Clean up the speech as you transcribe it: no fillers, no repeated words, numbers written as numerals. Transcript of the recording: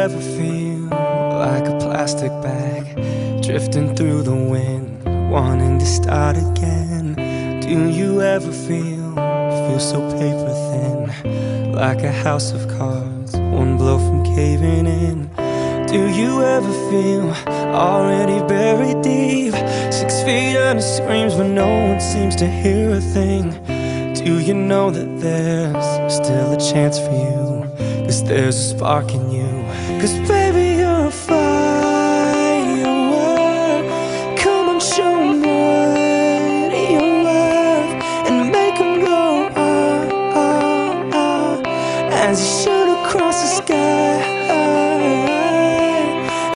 ever feel like a plastic bag drifting through the wind, wanting to start again? Do you ever feel so paper thin, like a house of cards, one blow from caving in? Do you ever feel already buried deep, 6 feet under screams but no one seems to hear a thing? Do you know that there's still a chance for you, 'cause there's a spark in you? 'Cause baby, you're a firework. Come on, show 'em what you're worth, and make 'em go, ah, ah, ah, as you shoot across the sky.